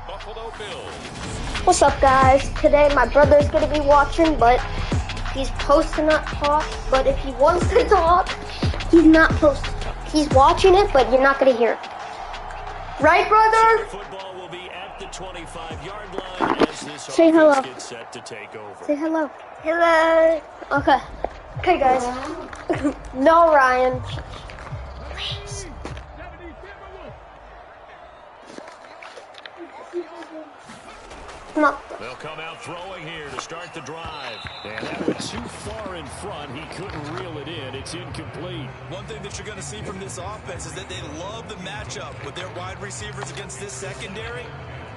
Buffalo Bills. What's up, guys? Today my brother's gonna be watching, but he's supposed to not talk. But if he wants to talk, he's not supposed to talk. He's watching it, but you're not gonna hear it. Right, brother? Football will be at the 25-yard line as this Say hello. gets set to take over. Say hello. Hello. Okay. Okay, guys. No, Ryan. Please. No. They'll come out throwing here to start the drive. And that went too far in front. He couldn't reel it in. It's incomplete. One thing that you're going to see from this offense is that they love the matchup with their wide receivers against this secondary.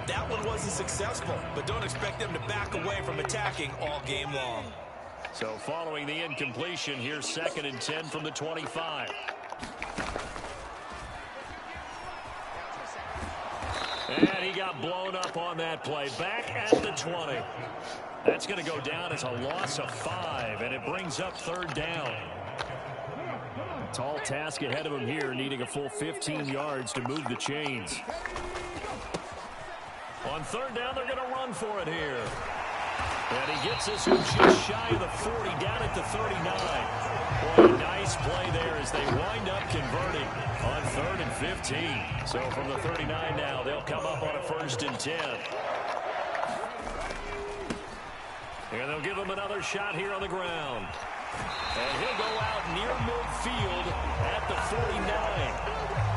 That one wasn't successful, but don't expect them to back away from attacking all game long. So following the incompletion, here's 2nd and 10 from the 25. And he got blown up on that play. Back at the 20. That's going to go down as a loss of 5, and it brings up 3rd down. Tall task ahead of him here, needing a full 15 yards to move the chains. On 3rd down, they're going to run for it here. And he gets this one just shy of the 40, down at the 39. Boy, a nice play there as they wind up converting on 3rd and 15. So from the 39 now, they'll come up on a 1st and 10. And they'll give him another shot here on the ground. And he'll go out near midfield at the 49.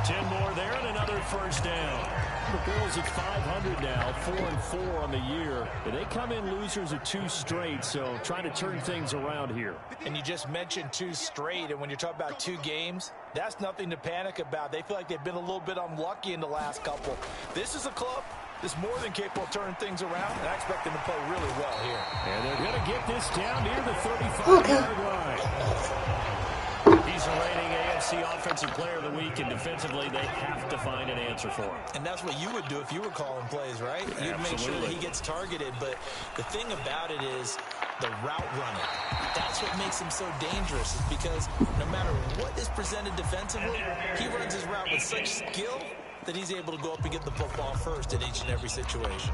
10 more there and another 1st down. The Bills at 500 now, 4-4 on the year. They come in losers of 2 straight, so trying to turn things around here. And you just mentioned 2 straight, and when you're talking about 2 games, that's nothing to panic about. They feel like they've been a little bit unlucky in the last couple. This is a club that's more than capable of turning things around, and I expect them to play really well here. And they're going to get this down near the 35-yard line. He's a reigning AFC Offensive Player of the Week, and defensively, they have to find an answer for him. And that's what you would do if you were calling plays, right? You'd make sure that he gets targeted. But the thing about it is the route running. That's what makes him so dangerous, is because no matter what is presented defensively, he runs his route with such skill that he's able to go up and get the football first in each and every situation.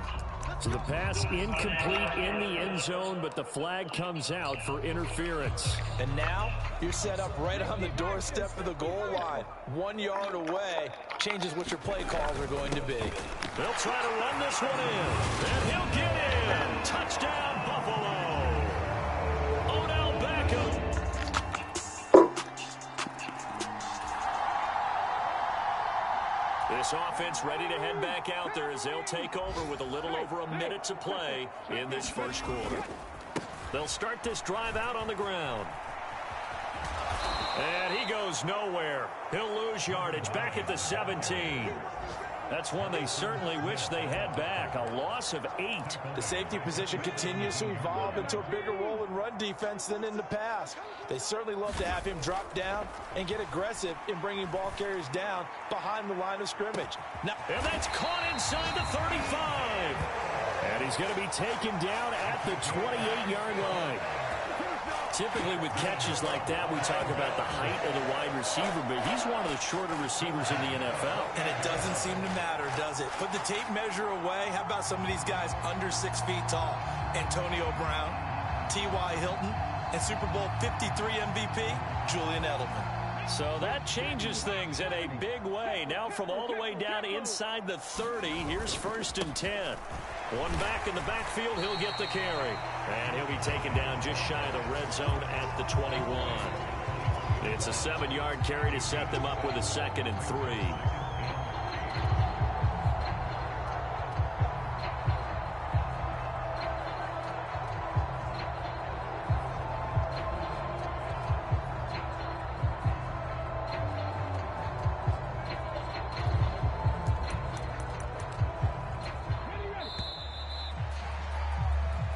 So the pass incomplete in the end zone, but the flag comes out for interference. And now you're set up right on the doorstep of the goal line. 1 yard away changes what your play calls are going to be. They'll try to run this one in, and he'll get in. Touchdown, Buffalo. Odell Beckham. This offense ready to head back out there as they'll take over with a little over a minute to play in this 1st quarter. They'll start this drive out on the ground. And he goes nowhere. He'll lose yardage back at the 17. That's one they certainly wish they had back. A loss of 8. The safety position continues to evolve into a bigger role in run defense than in the past. They certainly love to have him drop down and get aggressive in bringing ball carriers down behind the line of scrimmage. Now, and that's caught inside the 35. And he's going to be taken down at the 28-yard line. Typically with catches like that, we talk about the height of the wide receiver, but he's one of the shorter receivers in the NFL. And it doesn't seem to matter, does it? Put the tape measure away. How about some of these guys under 6 feet tall? Antonio Brown, T.Y. Hilton, and Super Bowl 53 MVP, Julian Edelman. So that changes things in a big way. Now from all the way down inside the 30, here's 1st and 10. One back in the backfield, he'll get the carry. And he'll be taken down just shy of the red zone at the 21. It's a 7-yard carry to set them up with a 2nd and 3.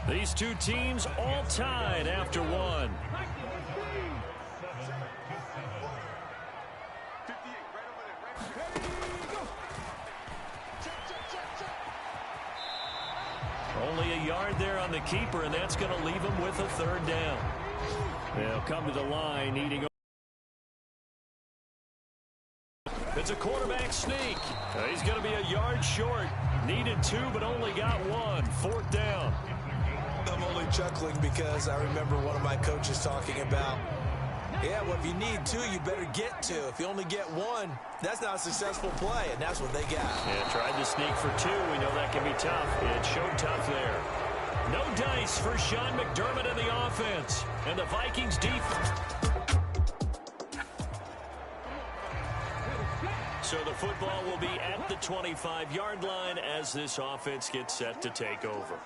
These 2 teams all tied after 1. Only a yard there on the keeper, and that's going to leave him with a 3rd down. They'll come to the line needing It's a quarterback sneak. He's going to be a yard short. Needed 2, but only got 1. 4th down. I'm only chuckling because I remember one of my coaches talking about, yeah, well, if you need 2, you better get 2. If you only get 1, that's not a successful play, and that's what they got. Yeah, tried to sneak for 2. We know that can be tough. It showed tough there. No dice for Sean McDermott in the offense. And the Vikings defense. So the football will be at the 25-yard line as this offense gets set to take over.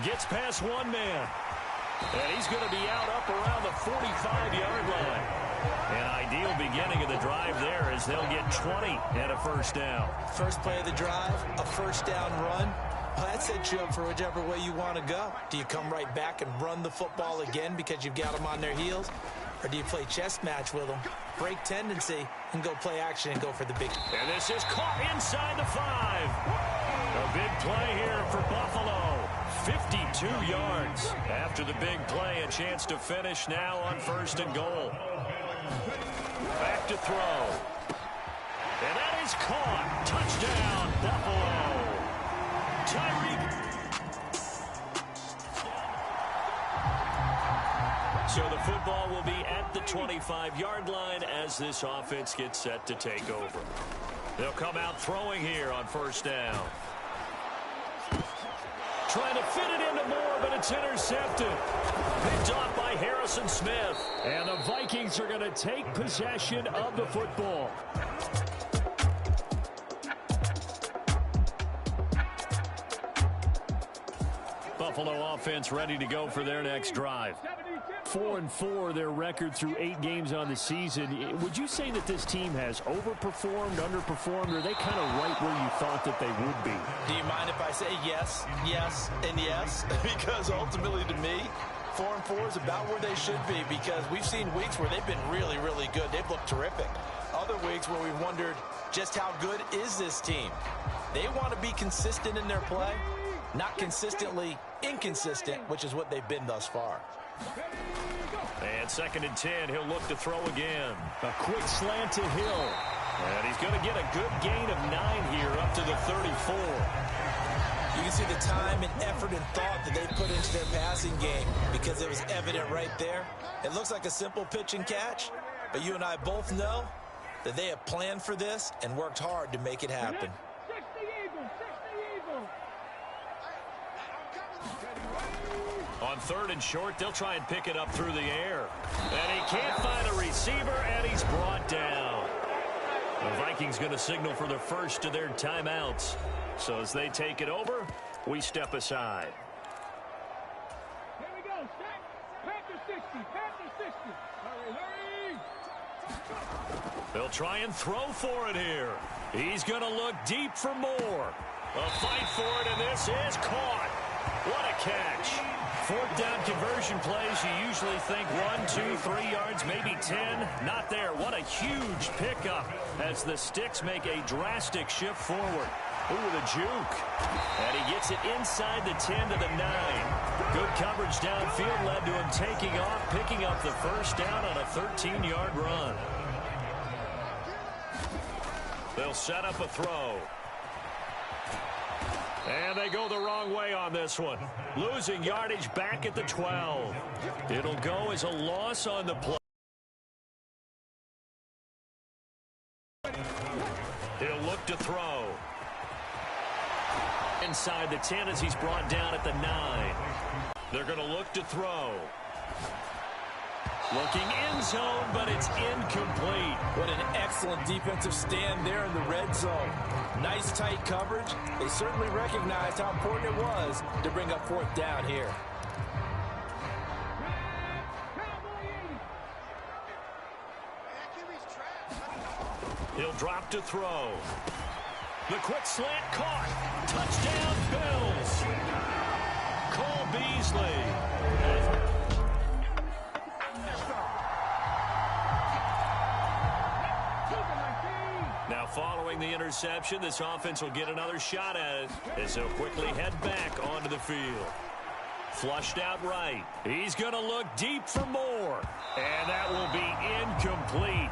Gets past one man. And he's going to be out up around the 45-yard line. An ideal beginning of the drive there as they'll get 20 and a first down. First play of the drive, a first down run. Well, that sets you up for whichever way you want to go. Do you come right back and run the football again because you've got them on their heels? Or do you play chess match with them, break tendency, and go play action and go for the big? And this is caught inside the 5. A big play here for Buffalo. 52 yards. After the big play, a chance to finish now on 1st and goal. Back to throw. And that is caught. Touchdown, Buffalo. Tyreek. So the football will be at the 25-yard line as this offense gets set to take over. They'll come out throwing here on 1st down. Trying to fit it into Moore, but it's intercepted. Picked off by Harrison Smith. And the Vikings are going to take possession of the football. Buffalo offense ready to go for their next drive. 4-4, their record through 8 games on the season. Would you say that this team has overperformed, underperformed, or are they kind of right where you thought that they would be? Do you mind if I say yes, yes, and yes? Because ultimately to me, 4-4 is about where they should be because we've seen weeks where they've been really, really good. They've looked terrific. Other weeks where we've wondered just how good is this team. They want to be consistent in their play, not consistently inconsistent, which is what they've been thus far. And 2nd and 10, he'll look to throw again. A quick slant to Hill. And he's going to get a good gain of 9 here up to the 34. You can see the time and effort and thought that they put into their passing game because it was evident right there. It looks like a simple pitch and catch, but you and I both know that they have planned for this and worked hard to make it happen. On 3rd and short, they'll try and pick it up through the air. And he can't find a receiver, and he's brought down. The Vikings going to signal for the first of their timeouts. So as they take it over, we step aside. Here we go. Panther 60. Panther 60. Hurry. They'll try and throw for it here. He's going to look deep for more. A fight for it, and this is caught. What a catch. 4th down conversion plays, you usually think 1, 2, 3 yards, maybe 10. Not there. What a huge pickup as the Sticks make a drastic shift forward. Ooh, with a juke. And he gets it inside the 10 to the 9. Good coverage downfield led to him taking off, picking up the 1st down on a 13-yard run. They'll set up a throw. And they go the wrong way on this one. Losing yardage back at the 12. It'll go as a loss on the play. He'll look to throw. Inside the 10 as he's brought down at the 9. They're going to look to throw. Looking end zone, but it's incomplete. What an excellent defensive stand there in the red zone. Nice tight coverage. They certainly recognized how important it was to bring up 4th down here. He'll drop to throw. The quick slant caught. Touchdown, Bills. Cole Beasley. Now following the interception, this offense will get another shot at it as they'll quickly head back onto the field. Flushed out right. He's going to look deep for more. And that will be incomplete.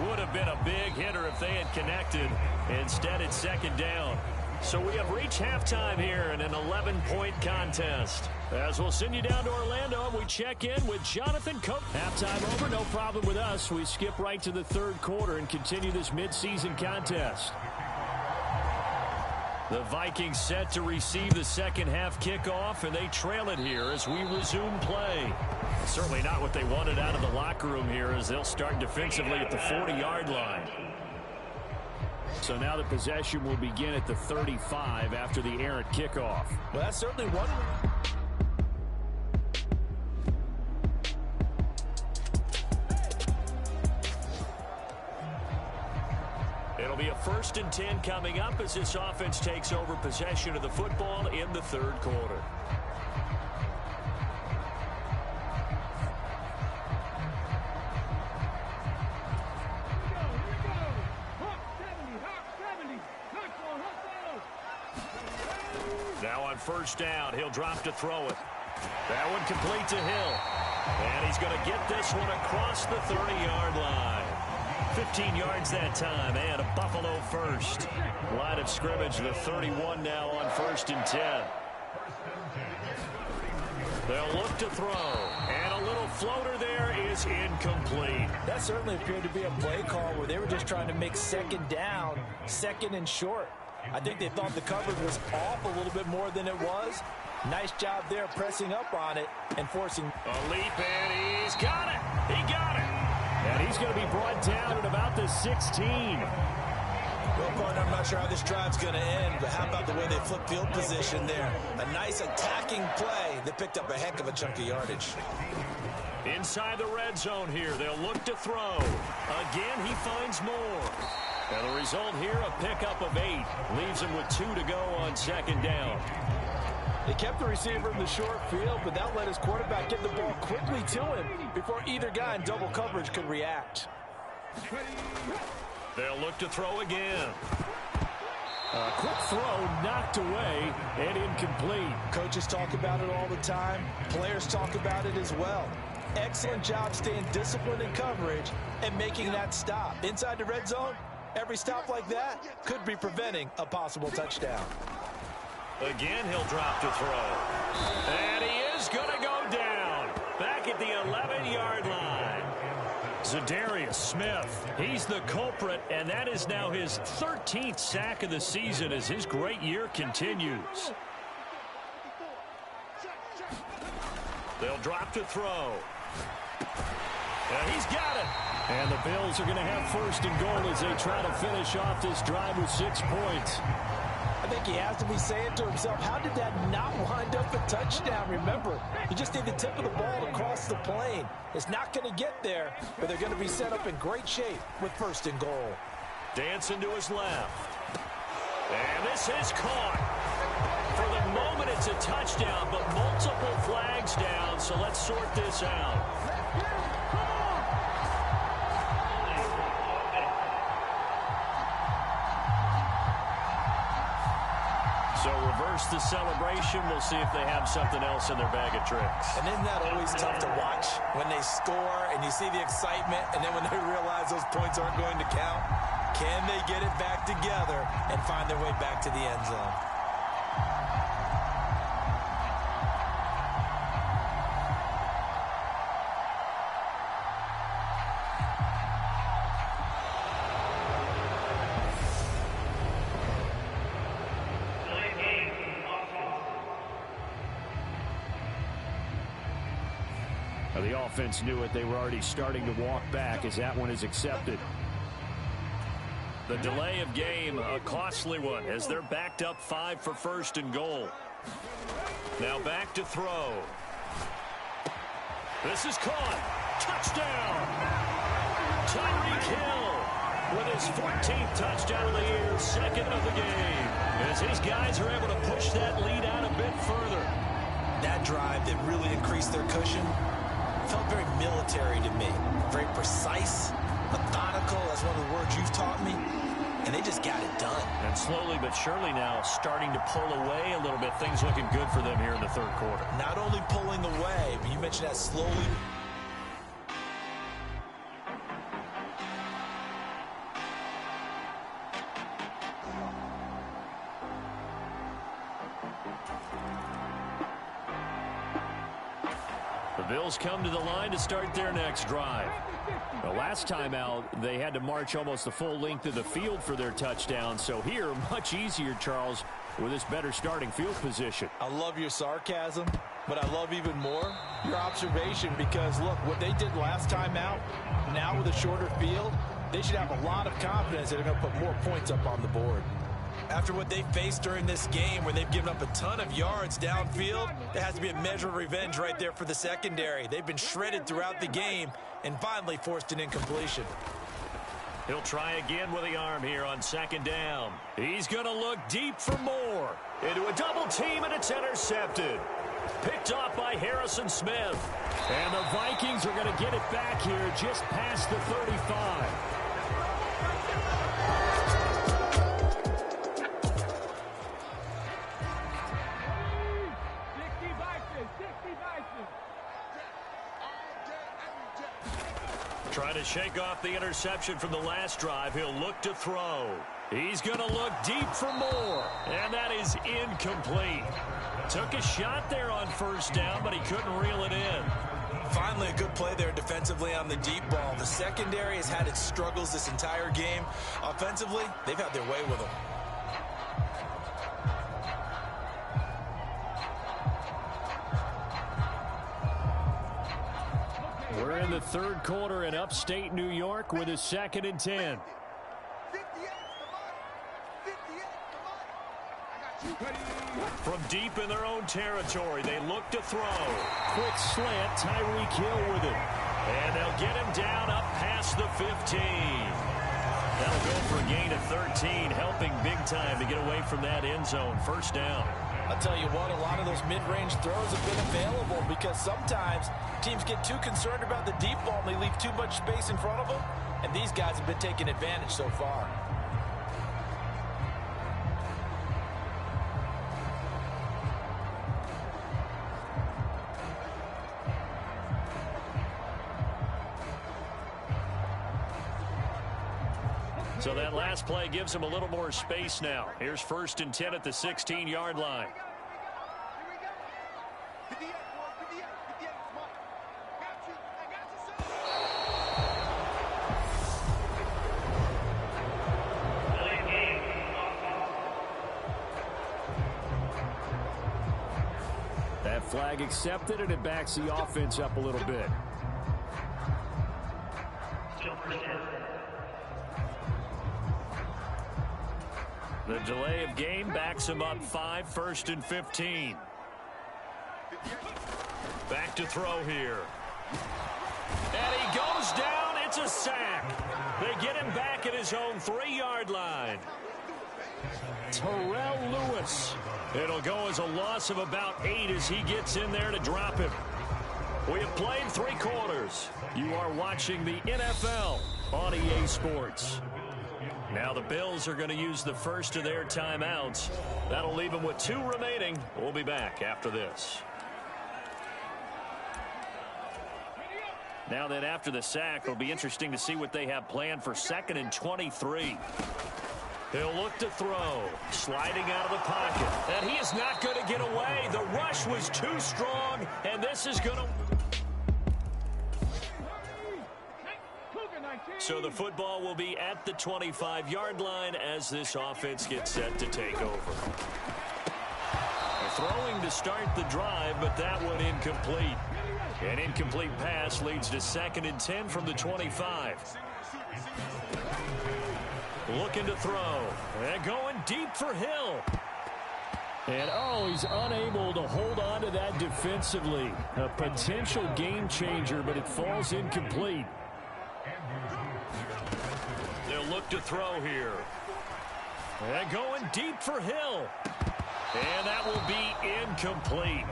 Would have been a big hitter if they had connected. Instead, it's second down. So we have reached halftime here in an 11-point contest. As we'll send you down to Orlando, and we check in with Jonathan Cook. Halftime over, no problem with us. We skip right to the third quarter and continue this midseason contest. The Vikings set to receive the second half kickoff, and they trail it here as we resume play. Certainly not what they wanted out of the locker room here, as they'll start defensively at the 40-yard line. So now the possession will begin at the 35 after the errant kickoff. Well, that's certainly one. It'll be a 1st and 10 coming up as this offense takes over possession of the football in the third quarter. Now on 1st down, he'll drop to throw it. That one complete to Hill. And he's going to get this one across the 30-yard line. 15 yards that time, and a Buffalo first. Line of scrimmage, the 31 now on 1st and 10. They'll look to throw, and a little floater there is incomplete. That certainly appeared to be a play call where they were just trying to make second down, second and short. I think they thought the coverage was off a little bit more than it was. Nice job there pressing up on it and forcing a leap, and he's got it. He got it. And he's going to be brought down at about the 16. Well, partner, I'm not sure how this drive's going to end, but how about the way they flip field position there? A nice attacking play that picked up a heck of a chunk of yardage. Inside the red zone here, they'll look to throw. Again, he finds more. And the result here, a pickup of 8. Leaves him with 2 to go on 2nd down. They kept the receiver in the short field, but that let his quarterback get the ball quickly to him before either guy in double coverage could react. They'll look to throw again. A quick throw knocked away and incomplete. Coaches talk about it all the time. Players talk about it as well. Excellent job staying disciplined in coverage and making that stop. Inside the red zone, every stop like that could be preventing a possible touchdown. Again, he'll drop to throw. And he is going to go down. Back at the 11-yard line. Zadarius Smith, he's the culprit, and that is now his 13th sack of the season as his great year continues. They'll drop to throw. And he's got it. And the Bills are going to have 1st and goal as they try to finish off this drive with 6 points. I think he has to be saying to himself, how did that not wind up a touchdown? Remember, you just need the tip of the ball across the plane. It's not going to get there, but they're going to be set up in great shape with 1st and goal. Dancing to his left. And this is caught. For the moment, it's a touchdown, but multiple flags down, so let's sort this out. So reverse the celebration. We'll see if they have something else in their bag of tricks. And isn't that always tough to watch when they score and you see the excitement, and then when they realize those points aren't going to count? Can they get it back together and find their way back to the end zone? The offense knew it. They were already starting to walk back as that one is accepted. The delay of game, a costly one, as they're backed up 5 for 1st and goal. Now back to throw. This is caught. Touchdown! Tyreek Hill with his 14th touchdown of the year, 2nd of the game. As his guys are able to push that lead out a bit further. That drive that really increased their cushion felt very military to me. Very precise, methodical. That's one of the words you've taught me. and they just got it done. And slowly but surely now starting to pull away a little bit. Things looking good for them here in the third quarter. Not only pulling away, but you mentioned that slowly. The Bills come to the line to start their next drive. The last time out, they had to march almost the full length of the field for their touchdown. So here, much easier, Charles, with this better starting field position. I love your sarcasm, but I love even more your observation because, look, what they did last time out, now with a shorter field, they should have a lot of confidence that they're going to put more points up on the board. After what they faced during this game where they've given up a ton of yards downfield, there has to be a measure of revenge right there for the secondary. They've been shredded throughout the game and finally forced an incompletion. He'll try again with the arm here on second down. He's going to look deep for more. Into a double team, and it's intercepted. Picked off by Harrison Smith. And the Vikings are going to get it back here just past the 35. Trying to shake off the interception from the last drive. He'll look to throw. He's going to look deep for more. And that is incomplete. Took a shot there on first down, but he couldn't reel it in. Finally, a good play there defensively on the deep ball. The secondary has had its struggles this entire game. Offensively, they've had their way with them. We're in the third quarter in upstate New York with a 2nd and 10. From deep in their own territory, they look to throw. Quick slant, Tyreek Hill with it. And they'll get him down up past the 15. That'll go for a gain of 13, helping big time to get away from that end zone. First down. I'll tell you what, a lot of those mid-range throws have been available because sometimes teams get too concerned about the deep ball and they leave too much space in front of them, and these guys have been taking advantage so far. So that last play gives him a little more space now. Here's 1st and 10 at the 16-yard line. That flag accepted, and it backs the offense up a little bit. The delay of game backs him up 5, 1st and 15. Back to throw here. And he goes down. It's a sack. They get him back at his own 3-yard line. Terrell Lewis. It'll go as a loss of about 8 as he gets in there to drop him. We have played 3 quarters. You are watching the NFL on EA Sports. Now the Bills are going to use the first of their timeouts. That'll leave them with 2 remaining. We'll be back after this. Now then, after the sack, it'll be interesting to see what they have planned for 2nd and 23. He'll look to throw. Sliding out of the pocket. And he is not going to get away. The rush was too strong, and this is going to... So the football will be at the 25-yard line as this offense gets set to take over. Throwing to start the drive, but that one incomplete. An incomplete pass leads to 2nd and 10 from the 25. Looking to throw. And going deep for Hill. And, oh, he's unable to hold on to that defensively. A potential game changer, but it falls incomplete. They'll look to throw here. And going deep for Hill. And that will be incomplete.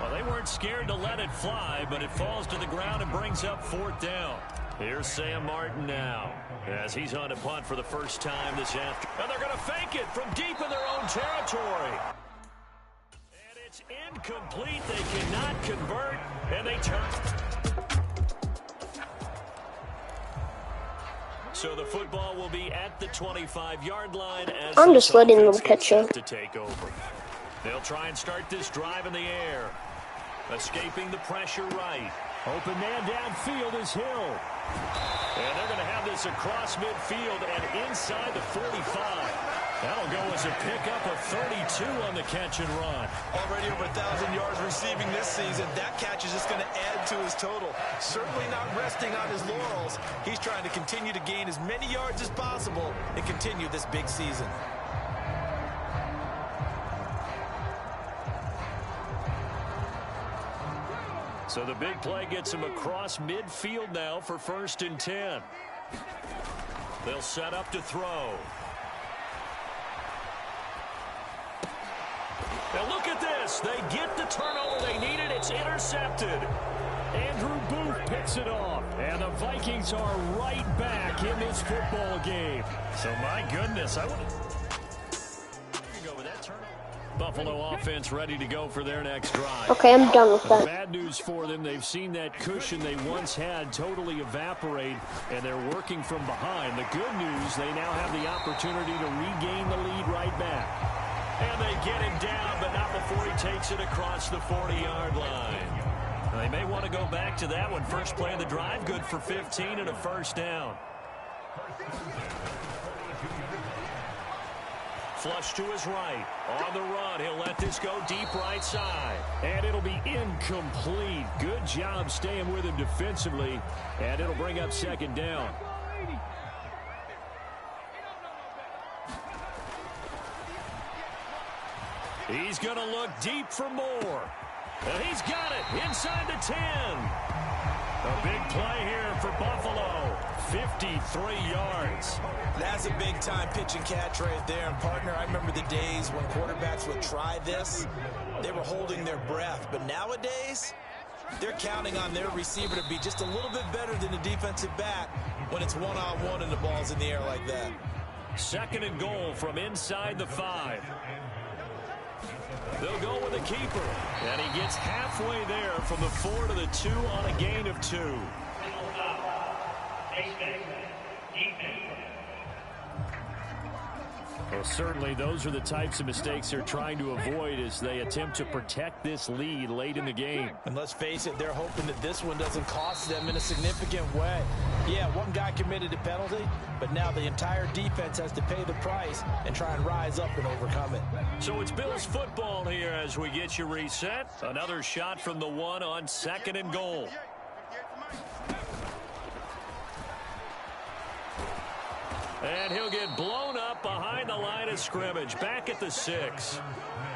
Well, they weren't scared to let it fly, but it falls to the ground and brings up 4th down. Here's Sam Martin now. As he's on to punt for the first time this afternoon. And they're going to fake it from deep in their own territory. And it's incomplete. They cannot convert. And they turn. So the football will be at the 25-yard line. As I'm just letting them catch up to take over. They'll try and start this drive in the air. Escaping the pressure right. Open man downfield is Hill. And they're going to have this across midfield and inside the 45. That'll go as a pickup of 32 on the catch and run. Already over 1,000 yards receiving this season. That catch is just going to add to his total. Certainly not resting on his laurels. He's trying to continue to gain as many yards as possible and continue this big season. So the big play gets him across midfield now for 1st and 10. They'll set up to throw. Now look at this. They get the turnover they needed. It's intercepted. Andrew Booth picks it off. And the Vikings are right back in this football game. So my goodness, I would go with that turnover. Buffalo offense ready to go for their next drive. Okay, I'm done with that. Bad news for them. They've seen that cushion they once had totally evaporate, and they're working from behind. The good news, they now have the opportunity to regain the lead right back. And they get him down, but not before he takes it across the 40-yard line. They may want to go back to that one. First play of the drive, good for 15 and a first down. Flush to his right. On the run, he'll let this go deep right side. And it'll be incomplete. Good job staying with him defensively. And it'll bring up 2nd down. He's going to look deep for more. And he's got it inside the 10. A big play here for Buffalo. 53 yards. That's a big-time pitch and catch right there. And, partner, I remember the days when quarterbacks would try this. They were holding their breath. But nowadays, they're counting on their receiver to be just a little bit better than the defensive back when it's one-on-one and the ball's in the air like that. 2nd and goal from inside the 5. They'll go with a keeper. And he gets halfway there from the 4 to the 2 on a gain of 2. Well, certainly those are the types of mistakes they're trying to avoid as they attempt to protect this lead late in the game. And let's face it, they're hoping that this one doesn't cost them in a significant way. Yeah, one guy committed a penalty, but now the entire defense has to pay the price and try and rise up and overcome it. So it's Bills football here as we get you reset. Another shot from the 1 on 2nd and goal. And he'll get blown up behind the line of scrimmage. Back at the 6.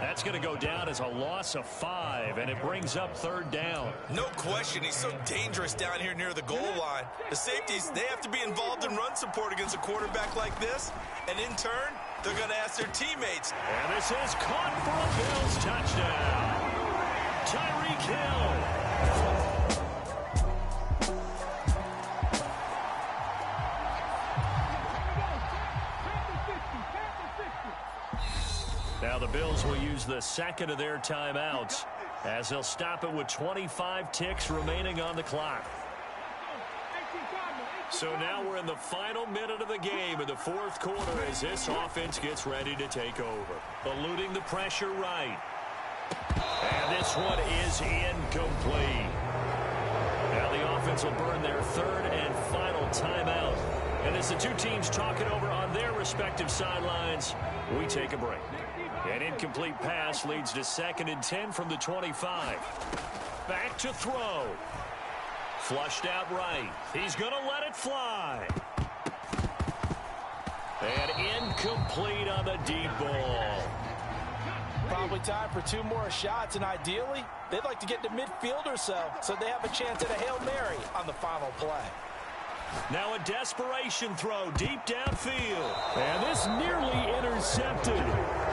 That's going to go down as a loss of 5, and it brings up 3rd down. No question, he's so dangerous down here near the goal line. The safeties, they have to be involved in run support against a quarterback like this. And in turn, they're going to ask their teammates. And this is caught for a Bills touchdown. Tyreek Hill. Now the Bills will use the 2nd of their timeouts as they'll stop it with 25 ticks remaining on the clock. So now we're in the final minute of the game in the 4th quarter as this offense gets ready to take over. Eluding the pressure right. And this one is incomplete. Now the offense will burn their 3rd and final timeout. And as the two teams talk it over on their respective sidelines, we take a break. An incomplete pass leads to 2nd and 10 from the 25. Back to throw. Flushed out right. He's going to let it fly. And incomplete on the deep ball. Probably time for 2 more shots, and ideally, they'd like to get to midfield or so they have a chance at a Hail Mary on the final play. Now a desperation throw deep downfield. And this nearly intercepted.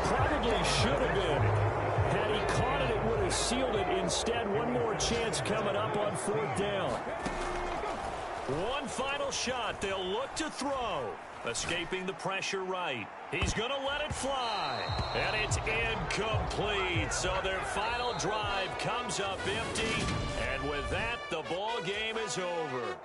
Probably should have been. Had he caught it, it would have sealed it. Instead, one more chance coming up on 4th down. One final shot. They'll look to throw. Escaping the pressure right. He's going to let it fly. And it's incomplete. So their final drive comes up empty. And with that, the ball game is over.